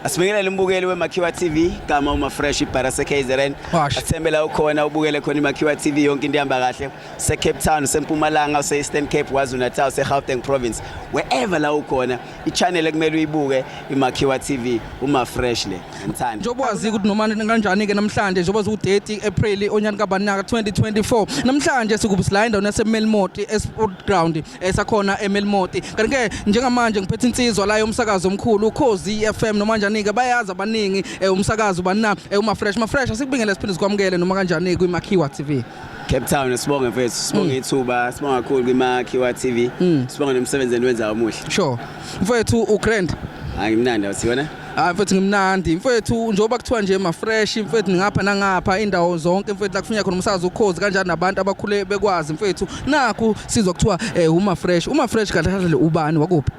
Asibingelele umbukeli weMakhiwa TV kama uMafresh ibhara seKZN. Athembela ukhona ubukele khona iMakhiwa TV yonke into ihamba kahle. SeCape Town, seMpumalanga, seEastern Cape, KwaZulu-Natal, seGauteng Province. Wherever la ukhona, ichannel ekumele uyibuke iMakhiwa TV uMafresh le. Ngithanda. Njobo wazi ukuthi noma kanjani ke namhlanje njobo u30 April onyaka kabanaka 2024. Namhlanje sikubusila endaweni yaseMelmoti eSport Ground esakhona eMelmoti. Kanti ke njengamanje ngiphethe insizwa la yomsakazo omkhulu uKhozi FM noma kanjani-ke bayazi abaningi umsakazo bana uMafresh asikubingele siphinde sikwamukele noma kanjani kwiMakhiwa TV. Cape Town sibonge mfethu, sibonge ithuba, sibonga kakhulu kwiMakhiwa TV. Sibonga nomsebenzi eniwenza omuhle. Sure. Mfethu uGrand. Hayi mnandi awusibona? Mfethu ngimnandi. Mfethu njoba kuthiwa nje Mafresh, mfethu ngapha nangapha indawo zonke mfethu la kufunya khona umsakazo uKhozi kanjani nabantu abakhule bekwazi mfethu. Nakho sizwa kuthiwa uMafresh. uMafresh kahle kahle ubani wakuphi?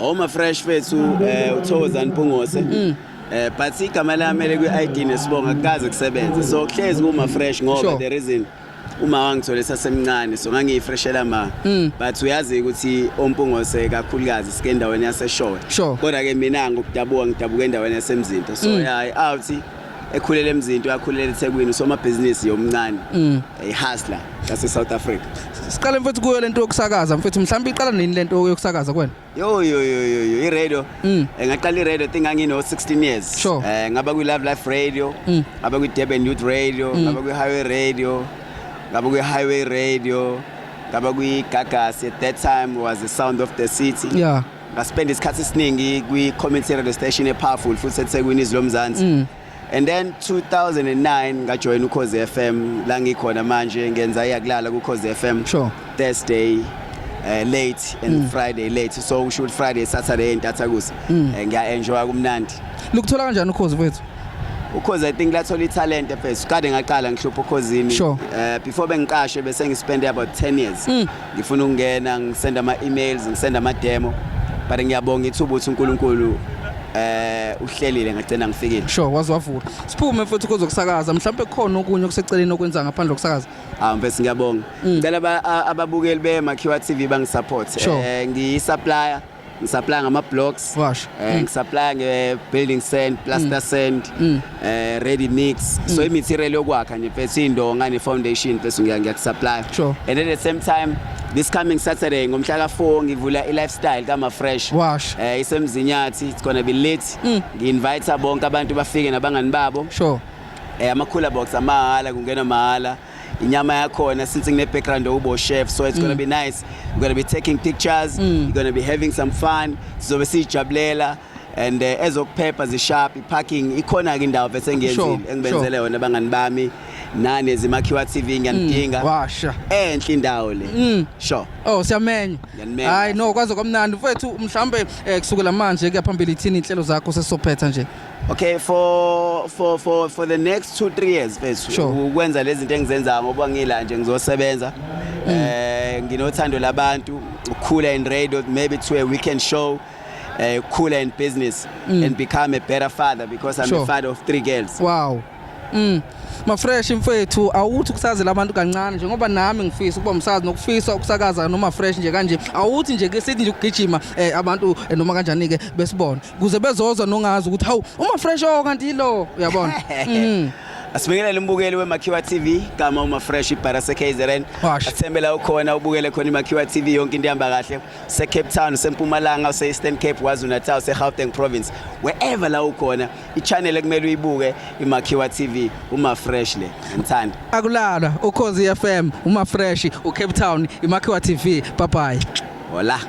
uMafresh mfethu uThokozani Mpungose. But igama lami ele kwi-ID nesibonga kukaze kusebenza. So kuhlezi kuMafresh ngoba the reason uma wangithole sasemncane so ngangiyifreshela but uyazi ukuthi ompungose kakhulukazi sike endaweni yaseshowe. Kodwa ke mina ngidabuka endaweni yasemzinto. So awuthi ekhulele emzinto yakhulela eThekwini so amabhizinisi yomncane hustler yase South Africa. Siqale mfethu kuyo lento yokusakaza mfethu mhlawumbe iqala nini lento yokusakaza kwena? I-radio ngaqala i-radio ngangino 16 years. Ngaba kwi Love Life Radio, ngaba kwi Durban Youth Radio, ngaba kwi Highway Radio, ngaba kwi Highway Radio, ngaba kwi Gagasi. At that time was the sound of the city. Ngaspend isikhathi esiningi kwi community radio station epowerful futhi eThekwini izilomzansi. And then 2009 ngajoin uKhozi FM la ngikhona manje ngenza iyakulala kuKhozi FM. Thursday late and Friday late, so we shoot Friday, Saturday entathakusa. Ngiya enjoy kumnandi. Lokuthola kanjani uKhozi mfethu? uKhozi I think lathola italent mfethu. Kade ngaqala ngihlupha uKhozini. Before bengiqashe bese ngispend about 10 years. Ngifuna ukungena ngisenda ama-emails, ngisenda ama-demo. But ngiyabonga ithuba ukuthi uNkulunkulu uhlelile ngagcina ngifikile. Wazi wavula. Siphume mfethu ukuzokusakaza mhlawumbe khona okunye okuseceleni okwenza ngaphandle kokusakaza. Mfethu ngiyabonga. Ngicela ababukeli beMakhiwa TV bangisupport. Ngisupplier ngama blocks. Ngisupplier ngebuilding sand, plaster sand, ready mix. So imaterial yokwakha nje mfethu indonga nefoundation mfethu ngiyakusupply. And at the same time this coming Saturday ngomhla ka4 ngivula iLifestyle kaMafresh. Isemzinyathi, it's gonna be lit. Ngi-invite bonke abantu bafike nabangani babo. Ama-cooler box amahala kungena mahala. Inyama yakhona since ngine background ubo chef, so it's gonna be nice. We're gonna be taking pictures, we're gonna be having some fun. Sizobe sijabulela and ezokuphepha zisharp, iparking ikhona ke indawo bese ngiyenzile engibenzele yona abangani bami. Nane ziMakhiwa TV ngiyanidinga. Enhle indawo le. Siyamenya. Hayi no kwaze kwamnandi mfethu mhlambe kusukela manje ke phambili ithini inhlelo zakho sesizophetha nje. Okay, for the next 2-3 years mfethu ukwenza lezi zinto engizenza ngoba ngila nje ngizosebenza. Nginothando labantu, ukukhula in radio, maybe to a weekend show. Cool in business and become a better father because I'm a father of 3 girls. Mafresh mfethu awuthi ukusazela abantu kancane njengoba nami ngifisa ukuba umsazi nokufisa ukusakaza noma fresh nje kanje awuthi nje ke sithi nje ukugijima abantu noma kanjani ke besibona kuze bezozwa nongazi ukuthi hawu uMafresh kanti lo uyabona. Asibingelele umbukeli weMakhiwa TV kama uMafresh ibhara seKZN. Athembela ukhona ubukele khona iMakhiwa TV yonke into ihamba kahle. SeCape Town, seMpumalanga, seEastern Cape, KwaZulu-Natal, seGauteng Province. Wherever la ukhona, ichannel ekumele uyibuke iMakhiwa TV uMafresh le. Ngithanda. Akulala uKhozi FM, uMafresh, uCape Town, iMakhiwa TV. Bye bye. Hola.